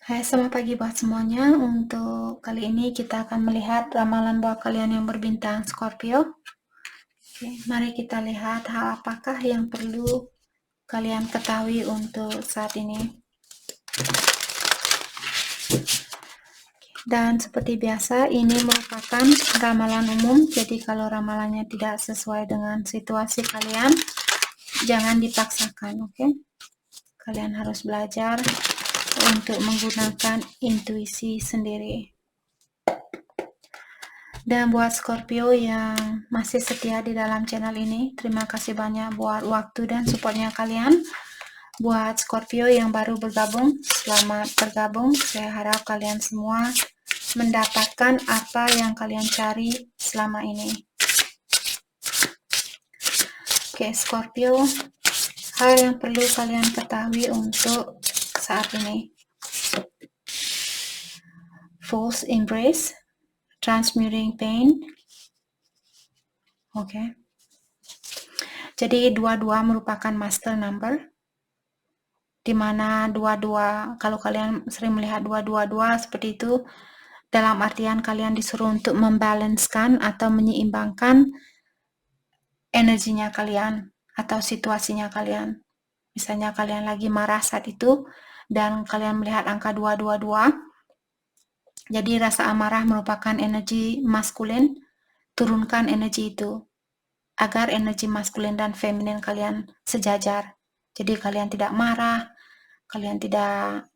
Hai, selamat pagi buat semuanya. Untuk kali ini kita akan melihat ramalan buat kalian yang berbintang Scorpio. Oke, mari kita lihat hal apakah yang perlu kalian ketahui untuk saat ini. Dan seperti biasa, ini merupakan ramalan umum. Jadi kalau ramalannya tidak sesuai dengan situasi kalian, jangan dipaksakan, oke? Kalian harus belajar untuk menggunakan intuisi sendiri. Dan buat Scorpio yang masih setia di dalam channel ini, terima kasih banyak buat waktu dan supportnya kalian. Buat Scorpio yang baru bergabung, selamat bergabung. Saya harap kalian semua mendapatkan apa yang kalian cari selama ini. Oke, Scorpio, hal yang perlu kalian ketahui untuk saat ini. False embrace, transmuting pain. Oke. Jadi 22 merupakan master number, di mana 22, kalau kalian sering melihat 222 seperti itu, dalam artian kalian disuruh untuk membalanskan atau menyeimbangkan energinya kalian atau situasinya kalian. Misalnya kalian lagi marah saat itu dan kalian melihat angka 222, jadi rasa amarah merupakan energi maskulin, turunkan energi itu agar energi maskulin dan feminin kalian sejajar. Jadi kalian tidak marah, kalian tidak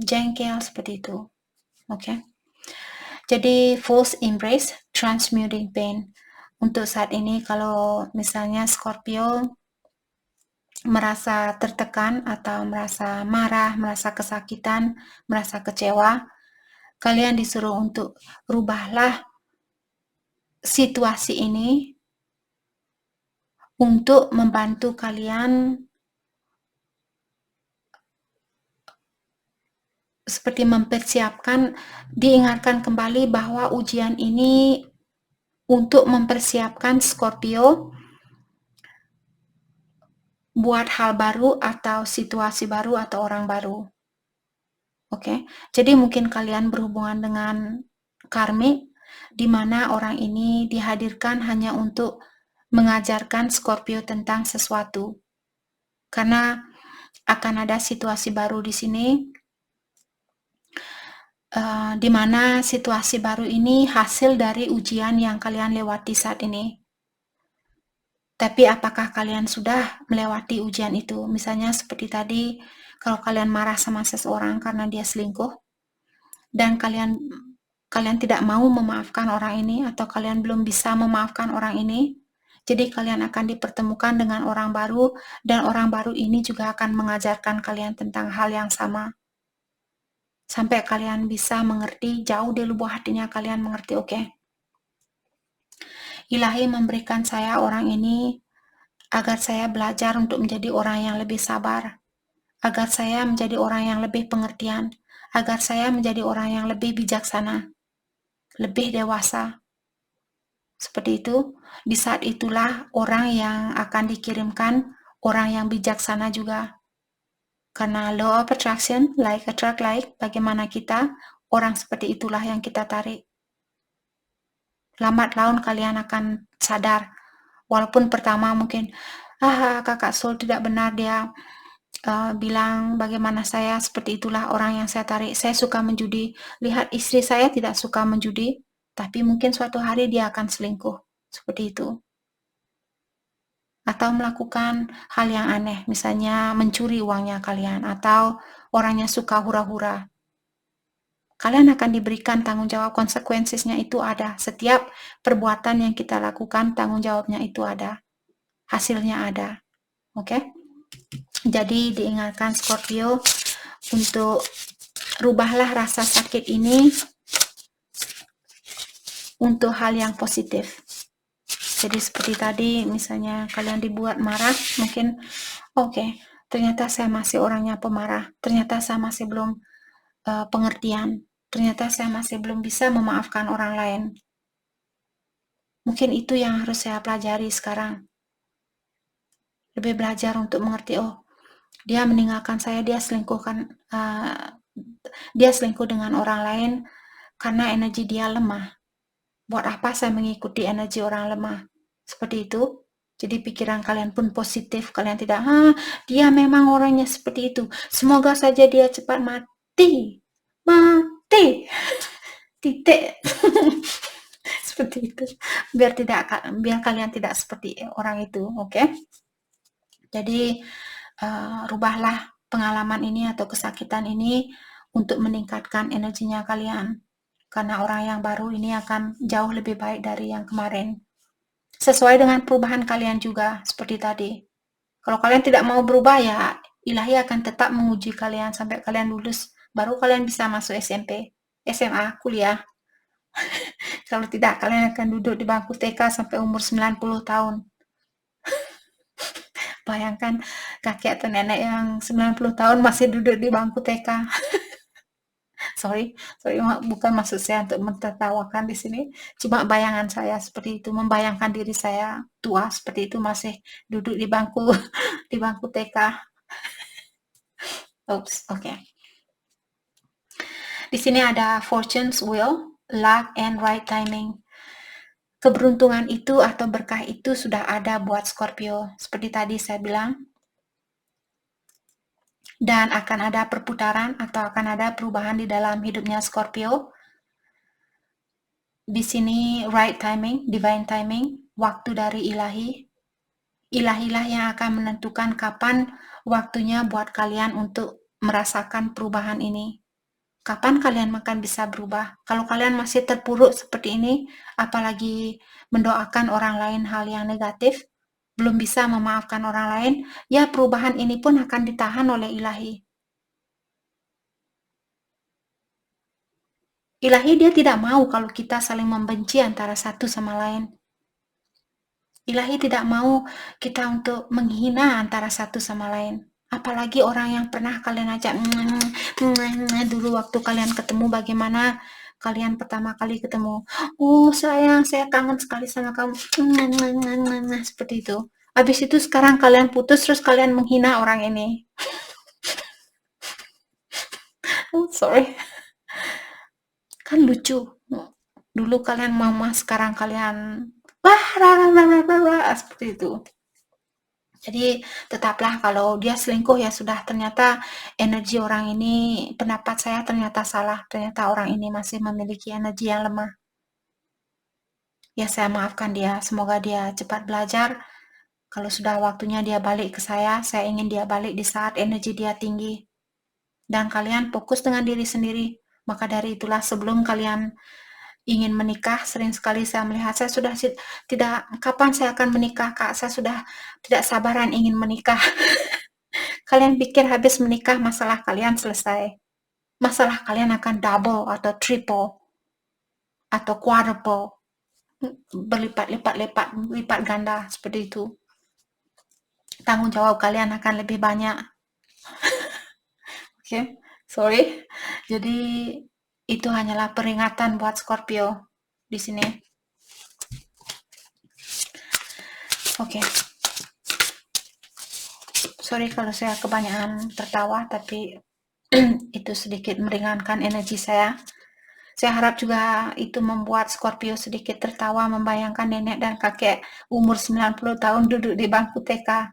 jengkel seperti itu. Oke. Jadi false embrace, transmuting pain. Untuk saat ini kalau misalnya Scorpio merasa tertekan atau merasa marah, merasa kesakitan, merasa kecewa, kalian disuruh untuk rubahlah situasi ini untuk membantu kalian seperti mempersiapkan, diingatkan kembali bahwa ujian ini untuk mempersiapkan Scorpio buat hal baru atau situasi baru atau orang baru. Oke, jadi mungkin kalian berhubungan dengan karmik, di mana orang ini dihadirkan hanya untuk mengajarkan Scorpio tentang sesuatu. Karena akan ada situasi baru di sini, di mana situasi baru ini hasil dari ujian yang kalian lewati saat ini. Tapi apakah kalian sudah melewati ujian itu? Misalnya seperti tadi, kalau kalian marah sama seseorang karena dia selingkuh, dan kalian tidak mau memaafkan orang ini, atau kalian belum bisa memaafkan orang ini, jadi kalian akan dipertemukan dengan orang baru, dan orang baru ini juga akan mengajarkan kalian tentang hal yang sama. Sampai kalian bisa mengerti, jauh di lubuk hatinya kalian mengerti, oke. Ilahi memberikan saya orang ini, agar saya belajar untuk menjadi orang yang lebih sabar, agar saya menjadi orang yang lebih pengertian, agar saya menjadi orang yang lebih bijaksana, lebih dewasa. Seperti itu, di saat itulah orang yang akan dikirimkan, orang yang bijaksana juga. Karena law of attraction, like attract like, bagaimana kita, orang seperti itulah yang kita tarik. Lambat laun kalian akan sadar, walaupun pertama mungkin, kakak Sol tidak benar, dia bilang bagaimana saya, seperti itulah orang yang saya tarik. Saya suka menjudi, lihat istri saya tidak suka menjudi, tapi mungkin suatu hari dia akan selingkuh, seperti itu. Atau melakukan hal yang aneh, misalnya mencuri uangnya kalian, atau orangnya suka hura-hura. Kalian akan diberikan tanggung jawab, konsekuensinya itu ada. Setiap perbuatan yang kita lakukan, tanggung jawabnya itu ada. Hasilnya ada. Oke? Jadi diingatkan Scorpio untuk rubahlah rasa sakit ini untuk hal yang positif. Jadi seperti tadi, misalnya kalian dibuat marah, mungkin oke, ternyata saya masih orangnya pemarah, ternyata saya masih belum pengertian, ternyata saya masih belum bisa memaafkan orang lain. Mungkin itu yang harus saya pelajari sekarang. Lebih belajar untuk mengerti, Dia meninggalkan saya, dia selingkuh dengan orang lain karena energi dia lemah. Buat apa saya mengikuti energi orang lemah? Seperti itu. Jadi pikiran kalian pun positif, kalian tidak, dia memang orangnya seperti itu. Semoga saja dia cepat mati. Mati. Titik. Seperti itu. Biar kalian tidak seperti orang itu, oke? Jadi rubahlah pengalaman ini atau kesakitan ini untuk meningkatkan energinya kalian. Karena orang yang baru ini akan jauh lebih baik dari yang kemarin. Sesuai dengan perubahan kalian juga, seperti tadi. Kalau kalian tidak mau berubah, ya ilahi akan tetap menguji kalian sampai kalian lulus. Baru kalian bisa masuk SMP, SMA, kuliah. Kalau tidak, kalian akan duduk di bangku TK sampai umur 90 tahun. Bayangkan kakek atau nenek yang 90 tahun masih duduk di bangku TK. sorry, bukan maksud saya untuk mentertawakan di sini. Cuma bayangan saya seperti itu, membayangkan diri saya tua seperti itu masih duduk di bangku di bangku TK. Oops, oke. Di sini ada fortune's wheel, luck and right timing. Keberuntungan itu atau berkah itu sudah ada buat Scorpio. Seperti tadi saya bilang, dan akan ada perputaran atau akan ada perubahan di dalam hidupnya Scorpio. Di sini right timing, divine timing, waktu dari ilahi. Ilahilah yang akan menentukan kapan waktunya buat kalian untuk merasakan perubahan ini. Kapan kalian akan bisa berubah? Kalau kalian masih terpuruk seperti ini, apalagi mendoakan orang lain hal yang negatif, belum bisa memaafkan orang lain, ya perubahan ini pun akan ditahan oleh ilahi. Ilahi dia tidak mau kalau kita saling membenci antara satu sama lain. Ilahi tidak mau kita untuk menghina antara satu sama lain. Apalagi orang yang pernah kalian ajak dulu waktu kalian ketemu, bagaimana kalian pertama kali ketemu. Oh sayang, saya kangen sekali sama kamu. Seperti itu. Habis itu sekarang kalian putus, terus kalian menghina orang ini. Sorry. Kan lucu. Dulu kalian mama, sekarang kalian seperti itu. Jadi tetaplah kalau dia selingkuh ya sudah, ternyata energi orang ini, pendapat saya ternyata salah, ternyata orang ini masih memiliki energi yang lemah. Ya saya maafkan dia, semoga dia cepat belajar. Kalau sudah waktunya dia balik ke saya ingin dia balik di saat energi dia tinggi. Dan kalian fokus dengan diri sendiri. Maka dari itulah sebelum kalian ingin menikah, sering sekali saya melihat, saya sudah tidak, kapan saya akan menikah Kak, saya sudah tidak sabaran ingin menikah. Kalian pikir habis menikah masalah kalian selesai. Masalah kalian akan double atau triple atau quadruple, berlipat ganda seperti itu. Tanggung jawab kalian akan lebih banyak. Oke, sorry. Jadi itu hanyalah peringatan buat Scorpio di sini. Oke. Sorry kalau saya kebanyakan tertawa, tapi itu sedikit meringankan energi saya. Saya harap juga itu membuat Scorpio sedikit tertawa membayangkan nenek dan kakek umur 90 tahun duduk di bangku TK.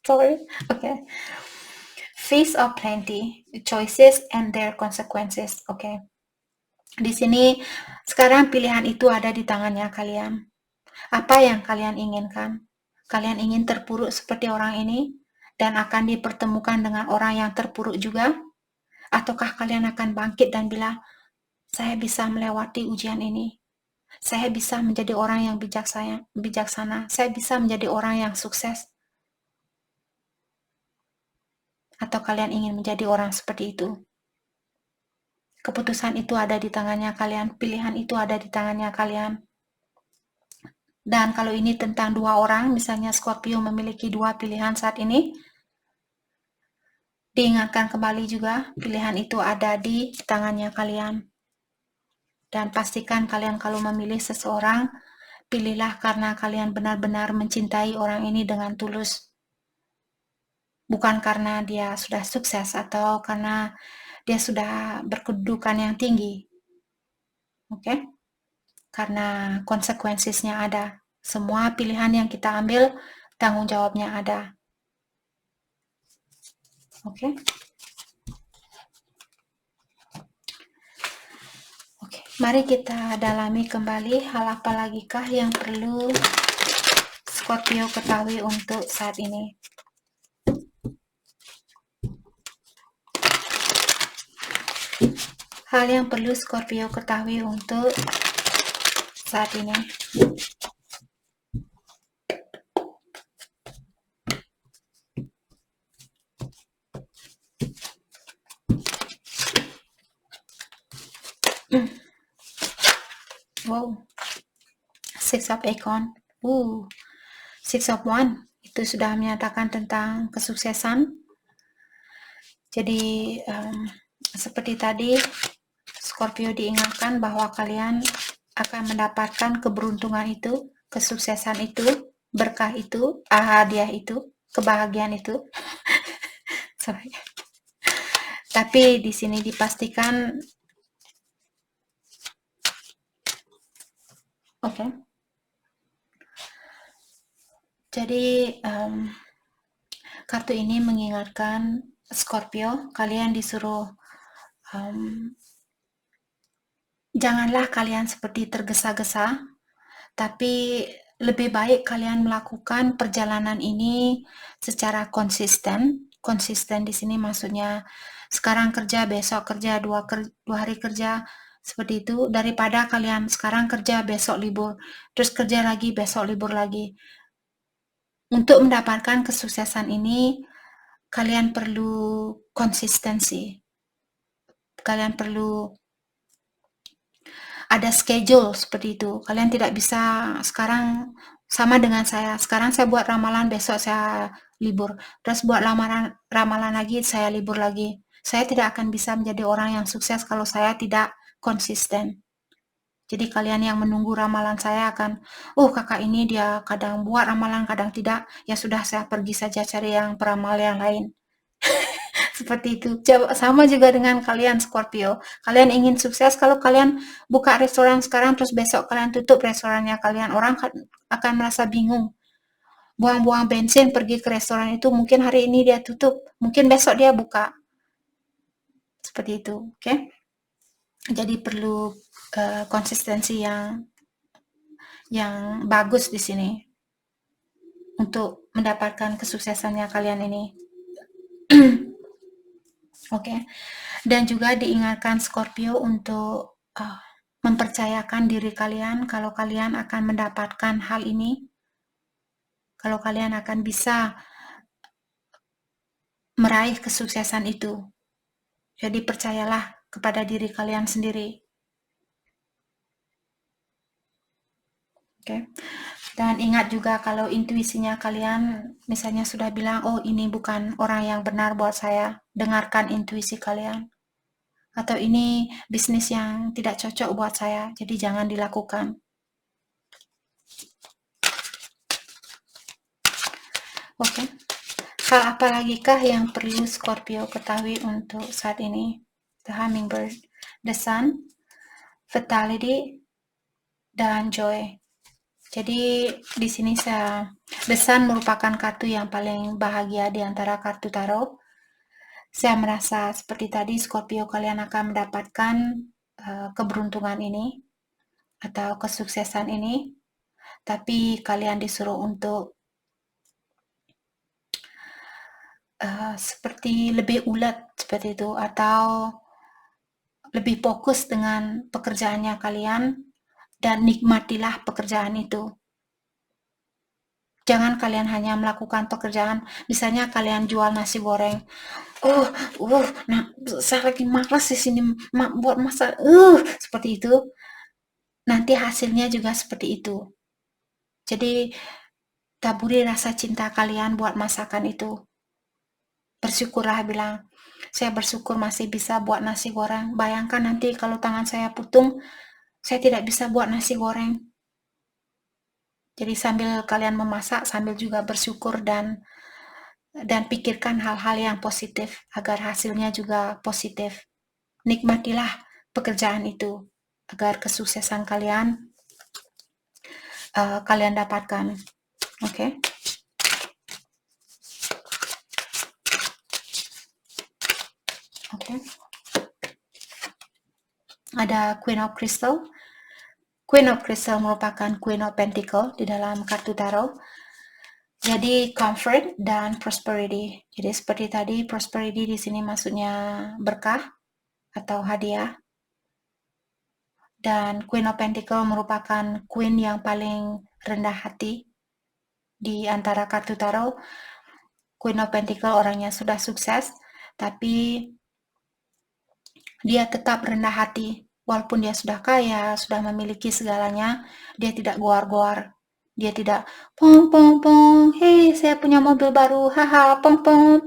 Sorry. Okay. Feast of plenty, choices and their consequences. Okay. Di sini sekarang pilihan itu ada di tangannya kalian. Apa yang kalian inginkan? Kalian ingin terpuruk seperti orang ini dan akan dipertemukan dengan orang yang terpuruk juga? Ataukah kalian akan bangkit dan bilang, saya bisa melewati ujian ini. Saya bisa menjadi orang yang bijaksana. Saya bisa menjadi orang yang sukses. Atau kalian ingin menjadi orang seperti itu? Keputusan itu ada di tangannya kalian. Pilihan itu ada di tangannya kalian. Dan kalau ini tentang dua orang, misalnya Scorpio memiliki dua pilihan saat ini, diingatkan kembali juga, pilihan itu ada di tangannya kalian. Dan pastikan kalian kalau memilih seseorang, pilihlah karena kalian benar-benar mencintai orang ini dengan tulus. Bukan karena dia sudah sukses atau karena dia sudah berkedudukan yang tinggi. Oke? Karena konsekuensinya ada. Semua pilihan yang kita ambil, tanggung jawabnya ada. Oke? Oke, mari kita dalami kembali hal apa lagikah yang perlu Scorpio ketahui untuk saat ini. Hal yang perlu Scorpio ketahui untuk saat ini. Wow, Six of Acorn. Six of One. Itu sudah menyatakan tentang kesuksesan. Jadi, seperti tadi, Scorpio diingatkan bahwa kalian akan mendapatkan keberuntungan itu, kesuksesan itu, berkah itu, hadiah itu, kebahagiaan itu. Sorry. Tapi di sini dipastikan, oke. Jadi kartu ini mengingatkan Scorpio, kalian disuruh janganlah kalian seperti tergesa-gesa, tapi lebih baik kalian melakukan perjalanan ini secara konsisten. Konsisten di sini maksudnya sekarang kerja, besok kerja, dua hari kerja, seperti itu, daripada kalian sekarang kerja, besok libur, terus kerja lagi, besok libur lagi. Untuk mendapatkan kesuksesan ini, kalian perlu konsistensi. Kalian perlu ada schedule seperti itu. Kalian tidak bisa sekarang sama dengan saya. Sekarang saya buat ramalan, besok saya libur. Terus buat ramalan lagi, saya libur lagi. Saya tidak akan bisa menjadi orang yang sukses kalau saya tidak konsisten. Jadi kalian yang menunggu ramalan saya akan, kakak ini dia kadang buat ramalan, kadang tidak. Ya sudah, saya pergi saja cari yang peramal yang lain. Seperti itu. Sama juga dengan kalian Scorpio. Kalian ingin sukses, kalau kalian buka restoran sekarang terus besok kalian tutup restorannya kalian, orang akan merasa bingung. Buang-buang bensin pergi ke restoran itu, mungkin hari ini dia tutup, mungkin besok dia buka. Seperti itu, oke? Jadi perlu konsistensi yang bagus di sini untuk mendapatkan kesuksesannya kalian ini. Oke. Dan juga diingatkan Scorpio untuk mempercayakan diri kalian kalau kalian akan mendapatkan hal ini, kalau kalian akan bisa meraih kesuksesan itu. Jadi percayalah kepada diri kalian sendiri. Oke. Dan ingat juga kalau intuisinya kalian misalnya sudah bilang, oh ini bukan orang yang benar buat saya, dengarkan intuisi kalian. Atau ini bisnis yang tidak cocok buat saya, jadi jangan dilakukan. Oke. Hal apa lagikah yang perlu Scorpio ketahui untuk saat ini? The Hummingbird, The Sun, Vitality, dan Joy. Jadi di sini The Sun merupakan kartu yang paling bahagia di antara kartu tarot. Saya merasa seperti tadi Scorpio kalian akan mendapatkan keberuntungan ini atau kesuksesan ini, tapi kalian disuruh untuk seperti lebih ulet seperti itu, atau lebih fokus dengan pekerjaannya kalian dan nikmatilah pekerjaan itu. Jangan kalian hanya melakukan pekerjaan, misalnya kalian jual nasi goreng. Nah, saya lagi malas di sini buat masak. Seperti itu. Nanti hasilnya juga seperti itu. Jadi taburi rasa cinta kalian buat masakan itu. Bersyukurlah, bilang, saya bersyukur masih bisa buat nasi goreng. Bayangkan nanti kalau tangan saya putung, saya tidak bisa buat nasi goreng. Jadi sambil kalian memasak, sambil juga bersyukur dan dan pikirkan hal-hal yang positif agar hasilnya juga positif. Nikmatilah pekerjaan itu agar kesuksesan kalian kalian dapatkan. Oke. Oke. Ada Queen of Crystal. Queen of Crystal merupakan Queen of Pentacle di dalam kartu tarot. Jadi comfort dan prosperity. Jadi seperti tadi, prosperity di sini maksudnya berkah atau hadiah. Dan Queen of Pentacle merupakan queen yang paling rendah hati di antara kartu tarot. Queen of Pentacle orangnya sudah sukses, tapi dia tetap rendah hati. Walaupun dia sudah kaya, sudah memiliki segalanya, dia tidak goar-goar. Dia tidak pong pong pong, hei saya punya mobil baru, haha, pong pong,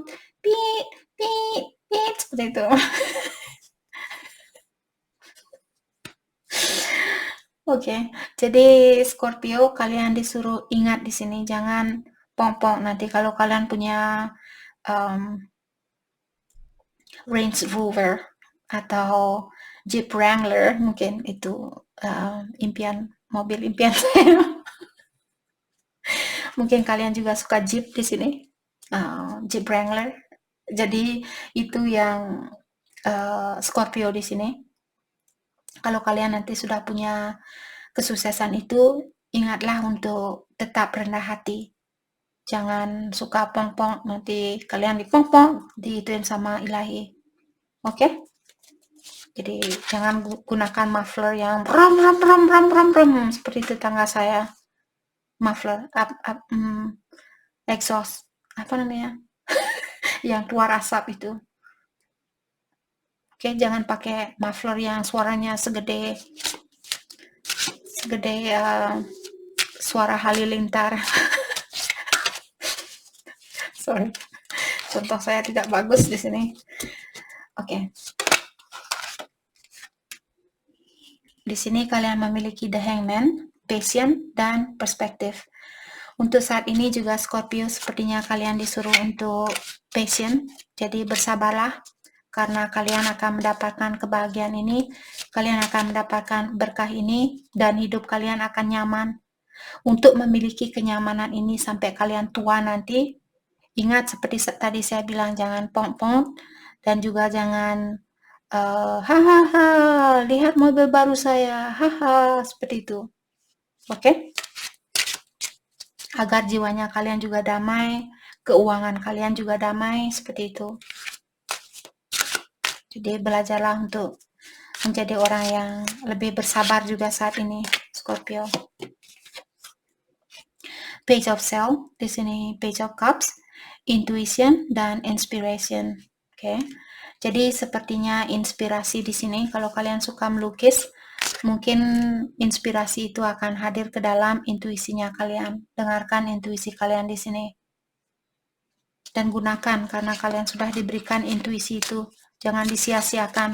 pit, pit, pit, seperti itu. Oke, jadi Scorpio kalian disuruh ingat di sini jangan pong pong. Nanti kalau kalian punya Range Rover atau Jeep Wrangler, mungkin itu impian mobil impian saya. Mungkin kalian juga suka Jeep di sini, Jeep Wrangler. Jadi itu yang Scorpio di sini. Kalau kalian nanti sudah punya kesuksesan itu, ingatlah untuk tetap rendah hati. Jangan suka pong-pong, nanti kalian dipong-pong, diituin sama ilahi. Oke? Jadi jangan gunakan muffler yang rom rom rom rom rom rom seperti tetangga saya. Muffler exhaust apa namanya? Yang keluar asap itu. Oke, jangan pakai muffler yang suaranya segede suara halilintar. Sorry. Contoh saya tidak bagus di sini. Oke. Di sini kalian memiliki The Hangman, Passion, dan Perspektif. Untuk saat ini juga Scorpio sepertinya kalian disuruh untuk patient, jadi bersabarlah karena kalian akan mendapatkan kebahagiaan ini, kalian akan mendapatkan berkah ini, dan hidup kalian akan nyaman. Untuk memiliki kenyamanan ini sampai kalian tua nanti, ingat seperti tadi saya bilang jangan pong-pong dan juga jangan hahaha lihat mobil baru saya, haha seperti itu. Oke? Agar jiwanya kalian juga damai, keuangan kalian juga damai, seperti itu. Jadi belajarlah untuk menjadi orang yang lebih bersabar juga saat ini, Scorpio. Page of Self, di sini Page of Cups, Intuition dan Inspiration. Oke. Jadi sepertinya inspirasi di sini kalau kalian suka melukis, mungkin inspirasi itu akan hadir ke dalam intuisinya kalian. Dengarkan intuisi kalian di sini. Dan gunakan karena kalian sudah diberikan intuisi itu. Jangan disia-siakan.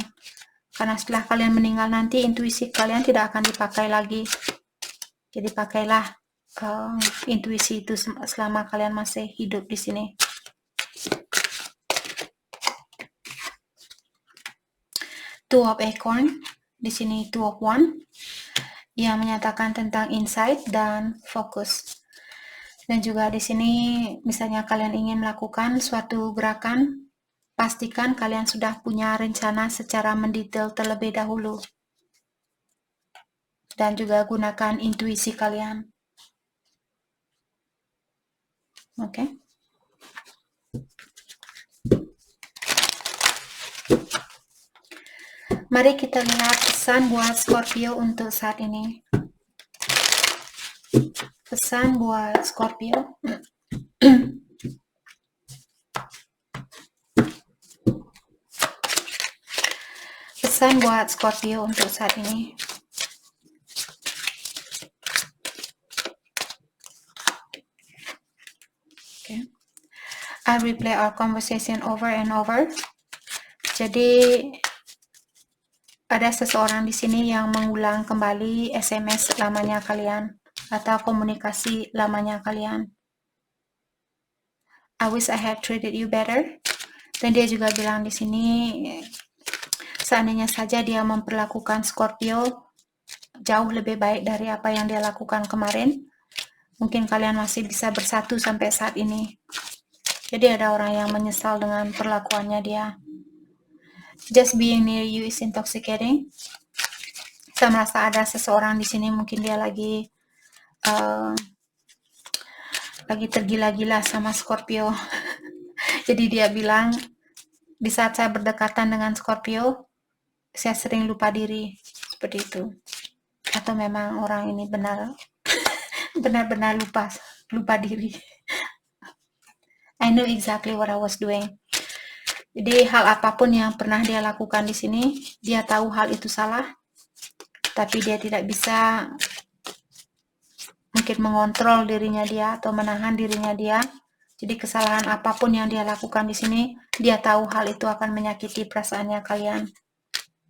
Karena setelah kalian meninggal nanti, intuisi kalian tidak akan dipakai lagi. Jadi pakailah intuisi itu selama kalian masih hidup di sini. Two of Acorn, di sini Two of One, yang menyatakan tentang insight dan fokus. Dan juga di sini misalnya kalian ingin melakukan suatu gerakan, pastikan kalian sudah punya rencana secara mendetail terlebih dahulu. Dan juga gunakan intuisi kalian. Oke. Mari kita lihat pesan buat Scorpio untuk saat ini. Pesan buat Scorpio. Pesan buat Scorpio untuk saat ini. Okay. I replay our conversation over and over. Jadi ada seseorang di sini yang mengulang kembali SMS lamanya kalian atau komunikasi lamanya kalian. I wish I had treated you better. Dan dia juga bilang di sini, seandainya saja dia memperlakukan Scorpio jauh lebih baik dari apa yang dia lakukan kemarin, mungkin kalian masih bisa bersatu sampai saat ini. Jadi ada orang yang menyesal dengan perlakuannya dia. Just being near you is intoxicating. Saya merasa ada seseorang di sini, mungkin dia lagi tergila-gila sama Scorpio. Jadi dia bilang, di saat saya berdekatan dengan Scorpio, saya sering lupa diri, seperti itu. Atau memang orang ini benar-benar lupa diri. I know exactly what I was doing. Jadi hal apapun yang pernah dia lakukan di sini, dia tahu hal itu salah, tapi dia tidak bisa mungkin mengontrol dirinya dia atau menahan dirinya dia. Jadi kesalahan apapun yang dia lakukan di sini, dia tahu hal itu akan menyakiti perasaannya kalian.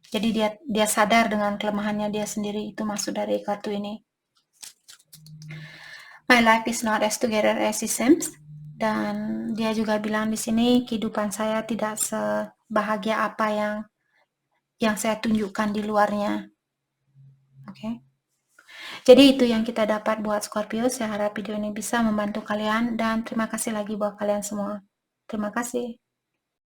Jadi dia sadar dengan kelemahannya dia sendiri. Itu maksud dari kartu ini. My life is not as together as it seems. Dan dia juga bilang di sini, kehidupan saya tidak sebahagia apa yang saya tunjukkan di luarnya. Oke. Jadi itu yang kita dapat buat Scorpio. Saya harap video ini bisa membantu kalian, dan terima kasih lagi buat kalian semua. Terima kasih.